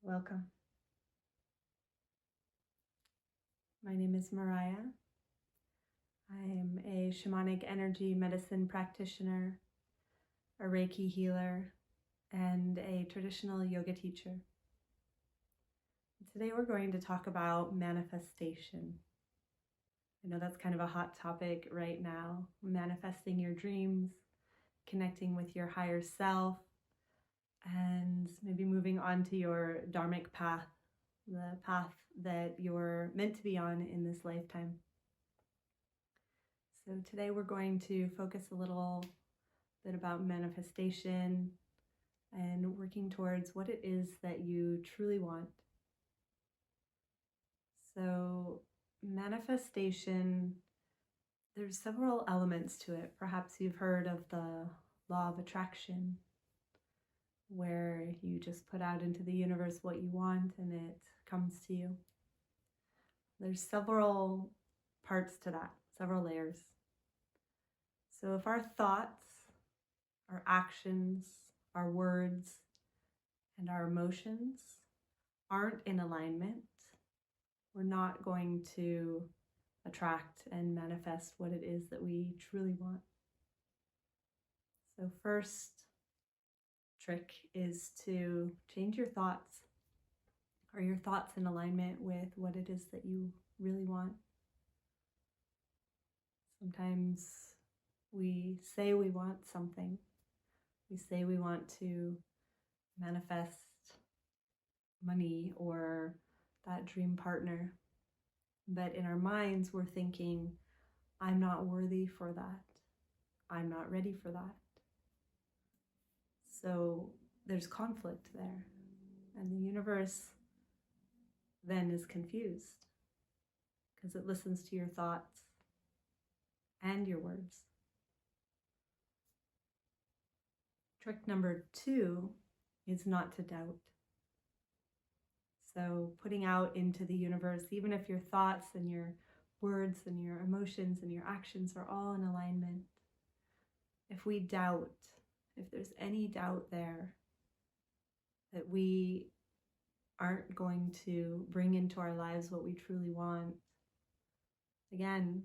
Welcome. My name is Mariah. I am a shamanic energy medicine practitioner, a Reiki healer, and a traditional yoga teacher. Today we're going to talk about manifestation. I know that's kind of a hot topic right now. Manifesting your dreams, connecting with your higher self, and maybe moving on to your dharmic path, the path that you're meant to be on in this lifetime. So today we're going to focus a little bit about manifestation and working towards what it is that you truly want. So manifestation, there's several elements to it. Perhaps you've heard of the law of attraction, where you just put out into the universe what you want and it comes to you. There's several parts to that, several layers. So if our thoughts, our actions, our words, and our emotions aren't in alignment, we're not going to attract and manifest what it is that we truly want. So first trick is to change your thoughts. Are your thoughts in alignment with what it is that you really want? Sometimes we say we want something. We say we want to manifest money or that dream partner. But in our minds, we're thinking, I'm not worthy for that. I'm not ready for that. So there's conflict there. And the universe then is confused because it listens to your thoughts and your words. Trick number 2 is not to doubt. So putting out into the universe, even if your thoughts and your words and your emotions and your actions are all in alignment, if we doubt, if there's any doubt there that we aren't going to bring into our lives what we truly want, again,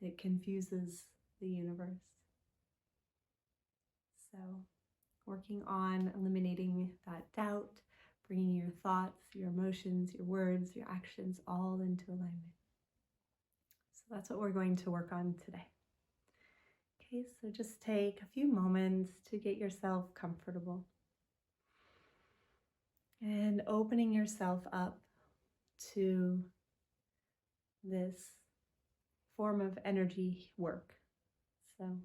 it confuses the universe. So working on eliminating that doubt, bringing your thoughts, your emotions, your words, your actions all into alignment. So that's what we're going to work on today. Okay, so just take a few moments to get yourself comfortable and opening yourself up to this form of energy work. So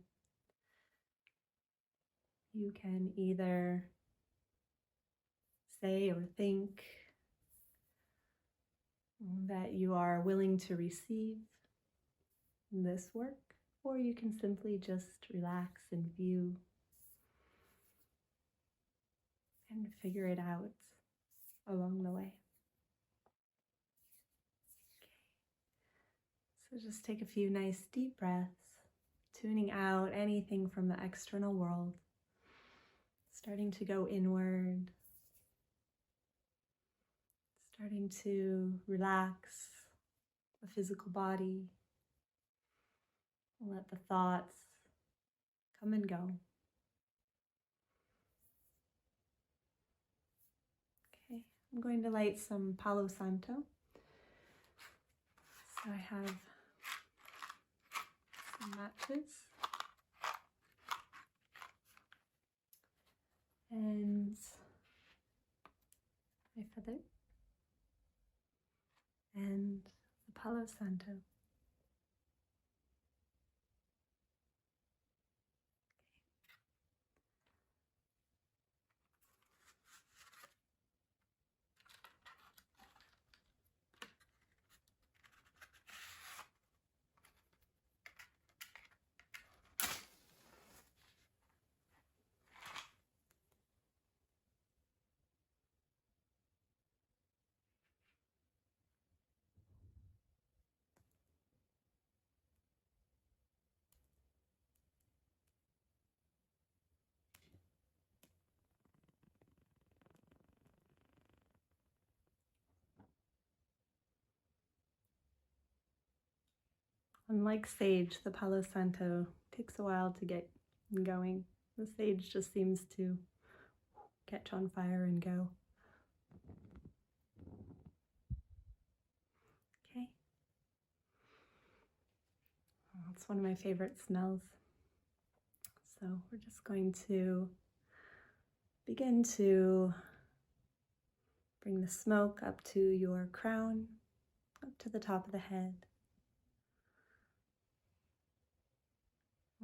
you can either say or think that you are willing to receive this work, or you can simply just relax and view and figure it out along the way. Okay. So just take a few nice deep breaths, tuning out anything from the external world, starting to go inward, starting to relax the physical body, let the thoughts come and go. Okay, I'm going to light some palo santo. So I have some matches and my feather and the palo santo. Unlike sage, the palo santo takes a while to get going. The sage just seems to catch on fire and go. Okay. Well, it's one of my favorite smells. So we're just going to begin to bring the smoke up to your crown, up to the top of the head,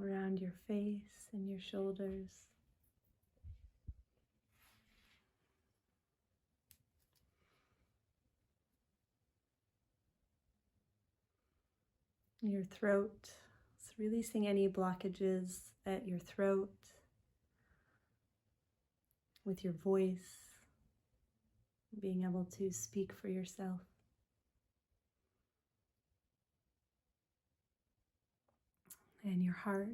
around your face and your shoulders. Your throat, so releasing any blockages at your throat with your voice, being able to speak for yourself. And your heart,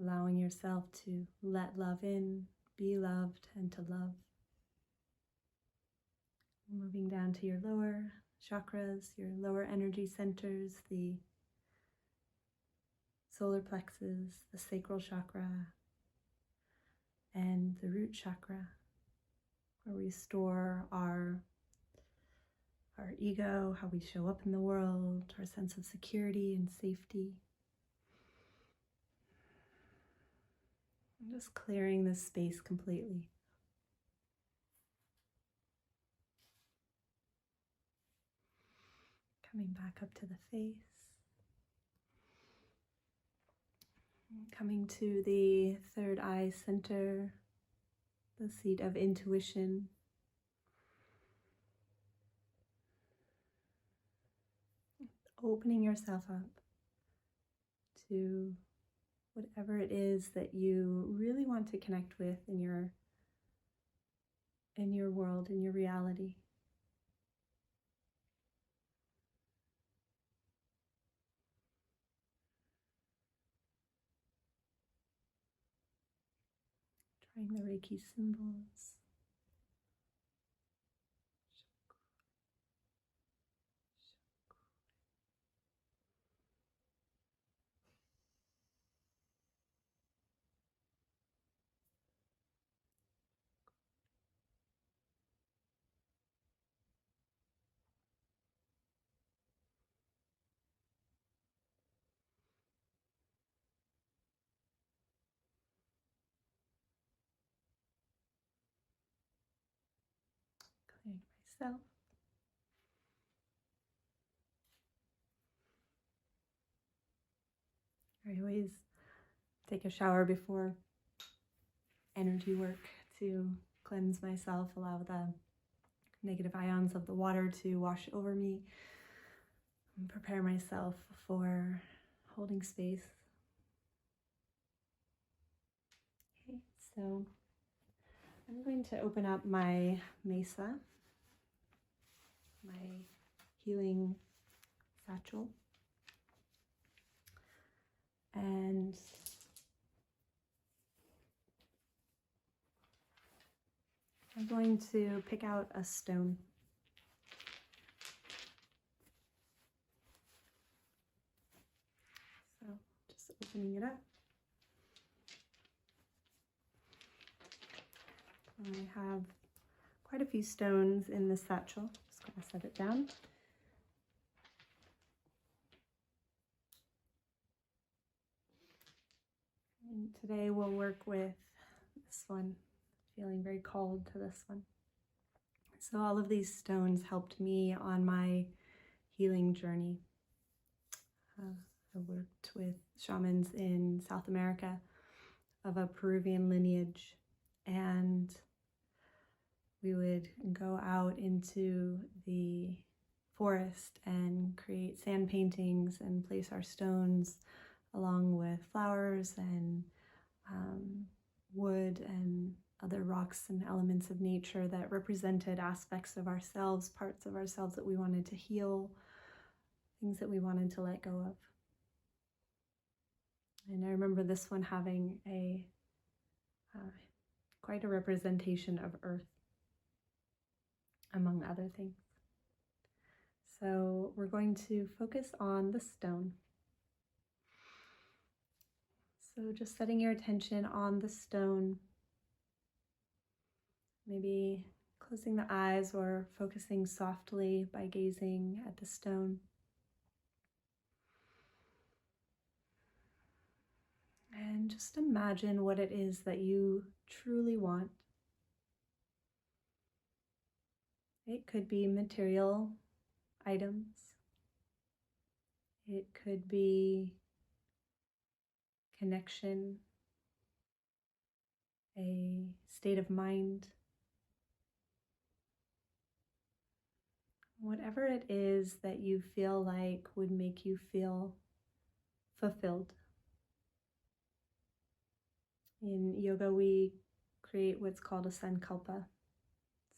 allowing yourself to let love in, be loved, and to love. Moving down to your lower chakras, your lower energy centers, the solar plexus, the sacral chakra, and the root chakra, where we store our ego, how we show up in the world, our sense of security and safety. And just clearing this space completely. Coming back up to the face. Coming to the third eye center, the seat of intuition. Opening yourself up to whatever it is that you really want to connect with in your world, in your reality. Trying the Reiki symbols. Clearing myself. I always take a shower before energy work to cleanse myself, allow the negative ions of the water to wash over me, and prepare myself for holding space. Okay, so I'm going to open up my mesa, my healing satchel, and I'm going to pick out a stone. So just opening it up. I have quite a few stones in this satchel. Just going to set it down. And today we'll work with this one, feeling very called to this one. So all of these stones helped me on my healing journey. I worked with shamans in South America of a Peruvian lineage, and we would go out into the forest and create sand paintings and place our stones along with flowers and wood and other rocks and elements of nature that represented aspects of ourselves, parts of ourselves that we wanted to heal, things that we wanted to let go of. And I remember this one having quite a representation of earth, among other things. So we're going to focus on the stone. So just setting your attention on the stone, maybe closing the eyes or focusing softly by gazing at the stone. And just imagine what it is that you truly want. It could be material items. It could be connection, a state of mind. Whatever it is that you feel like would make you feel fulfilled. In yoga, we create what's called a sankalpa.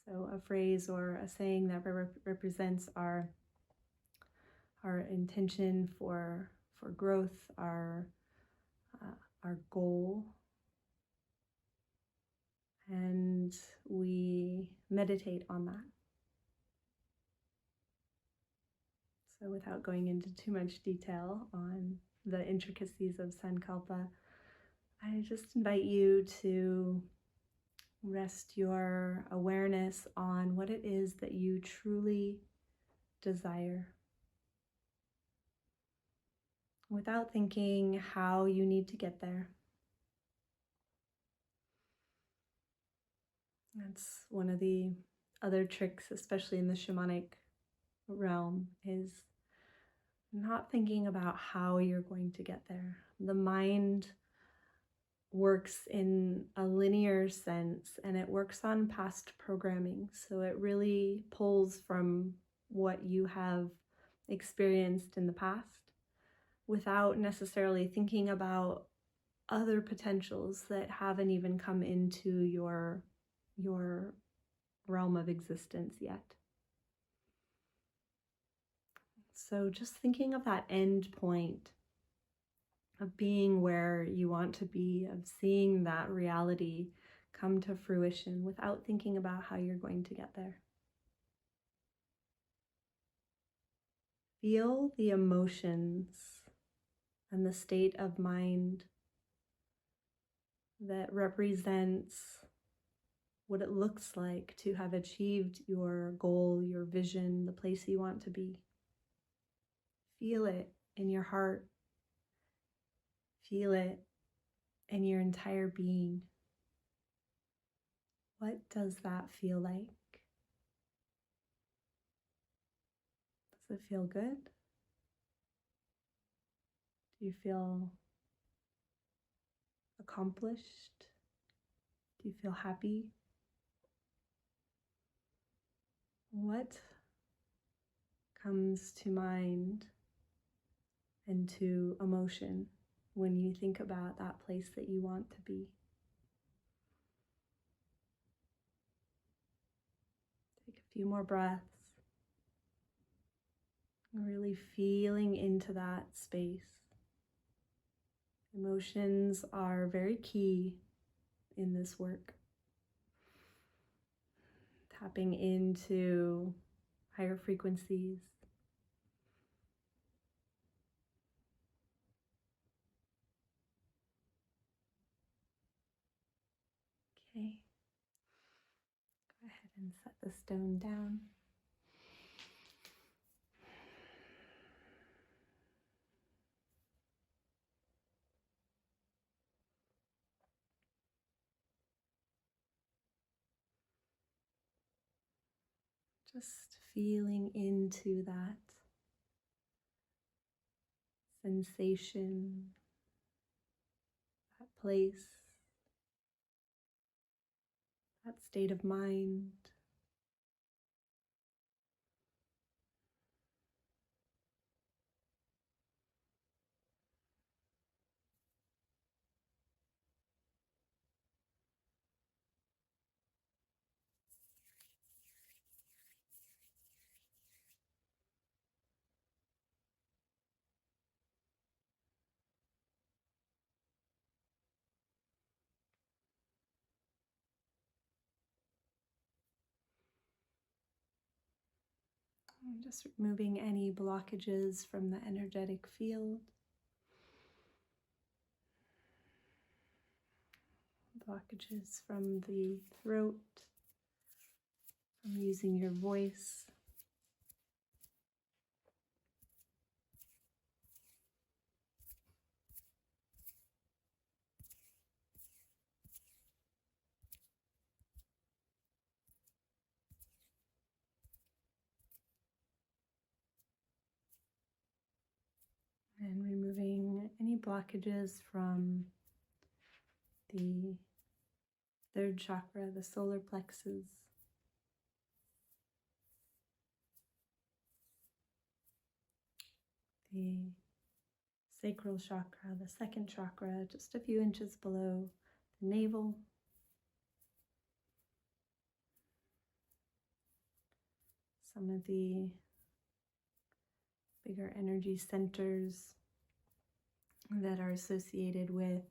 So a phrase or a saying that represents our intention for growth, our goal. And we meditate on that. So without going into too much detail on the intricacies of sankalpa, I just invite you to rest your awareness on what it is that you truly desire, without thinking how you need to get there. That's one of the other tricks, especially in the shamanic realm, is not thinking about how you're going to get there. The mind works in a linear sense, and it works on past programming. So it really pulls from what you have experienced in the past without necessarily thinking about other potentials that haven't even come into your realm of existence yet. So just thinking of that end point of being where you want to be, of seeing that reality come to fruition without thinking about how you're going to get there. Feel the emotions and the state of mind that represents what it looks like to have achieved your goal, your vision, the place you want to be. Feel it in your heart. Feel it in your entire being. What does that feel like? Does it feel good? Do you feel accomplished? Do you feel happy? What comes to mind and to emotion when you think about that place that you want to be? Take a few more breaths. Really feeling into that space. Emotions are very key in this work. Tapping into higher frequencies. Okay. Go ahead and set the stone down. Just feeling into that sensation, that place, that state of mind. I'm just removing any blockages from the energetic field. Blockages from the throat, from using your voice. And removing any blockages from the third chakra, the solar plexus. The sacral chakra, the second chakra, just a few inches below the navel. Some of the bigger energy centers that are associated with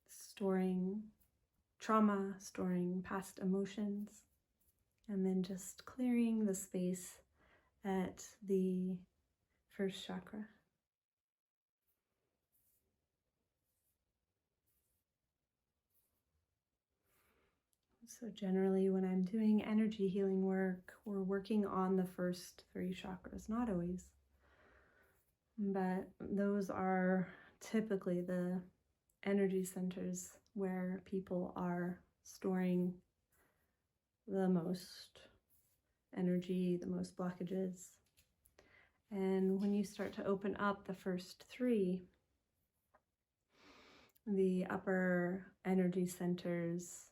storing trauma, storing past emotions, and then just clearing the space at the first chakra. So generally when I'm doing energy healing work, we're working on the first three chakras, not always, but those are typically the energy centers where people are storing the most energy, the most blockages. And when you start to open up the first three, the upper energy centers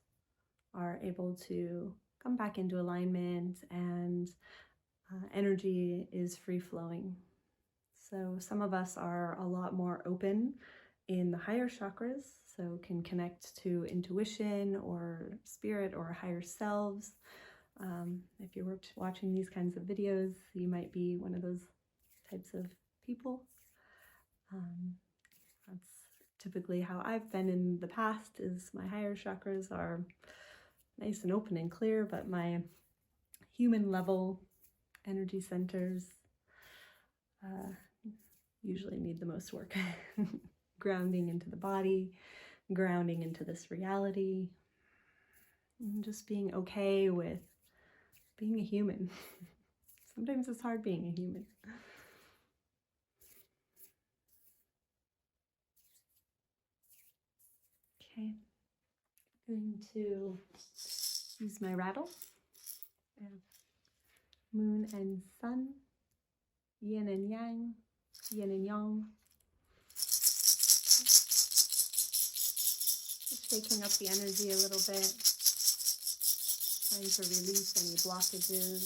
are able to come back into alignment, and energy is free-flowing. So some of us are a lot more open in the higher chakras, so can connect to intuition or spirit or higher selves. If you're watching these kinds of videos, you might be one of those types of people. That's typically how I've been in the past, is my higher chakras are nice and open and clear, but my human level energy centers usually need the most work. Grounding into the body, grounding into this reality, and just being okay with being a human. Sometimes it's hard being a human. Okay, I'm going to use my rattle. I have moon and sun, yin and yang, yin and yang. Just shaking up the energy a little bit, trying to release any blockages,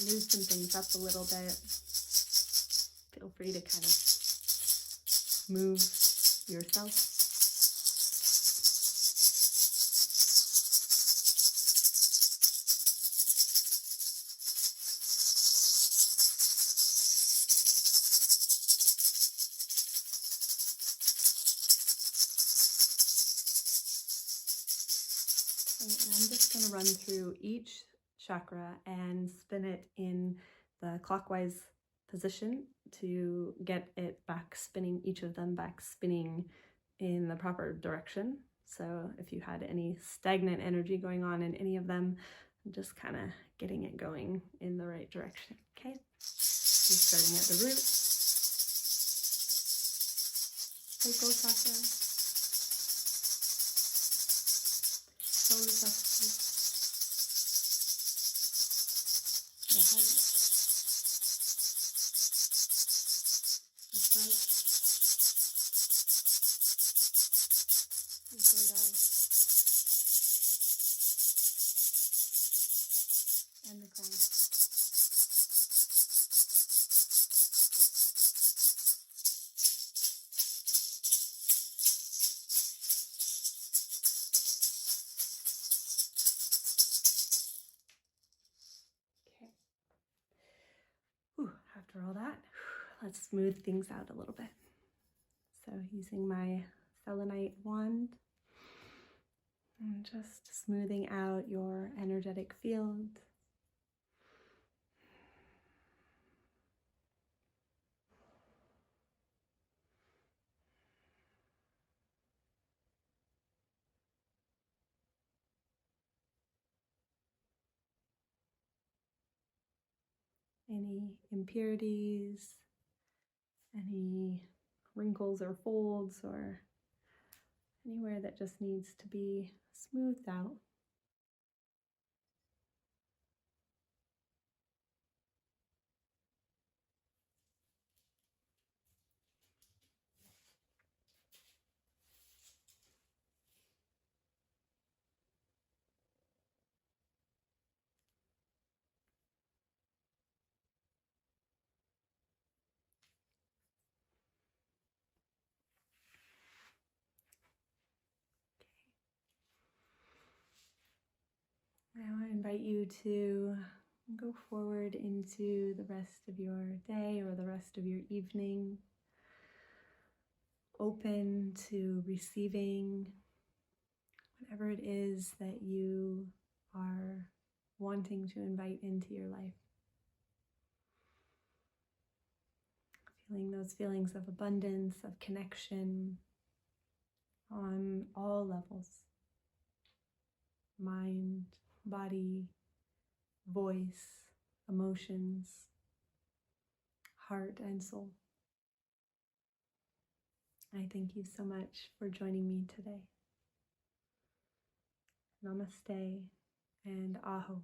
loosen things up a little bit. Feel free to kind of move yourself. And I'm just going to run through each chakra and spin it in the clockwise position to get it back spinning, each of them back spinning in the proper direction. So if you had any stagnant energy going on in any of them, just kind of getting it going in the right direction. Okay, so starting at the root, sacral chakra, solar plexus, the heart, the throat, the third eye, and the crown. Okay. Whew, after all that, let's smooth things out a little bit. So using my selenite wand, And just smoothing out your energetic field. Any impurities, any wrinkles or folds, or anywhere that just needs to be smoothed out. Now I invite you to go forward into the rest of your day or the rest of your evening, open to receiving whatever it is that you are wanting to invite into your life. Feeling those feelings of abundance, of connection on all levels. Mind, body, voice, emotions, heart, and soul. I thank you so much for joining me today. Namaste and Aho.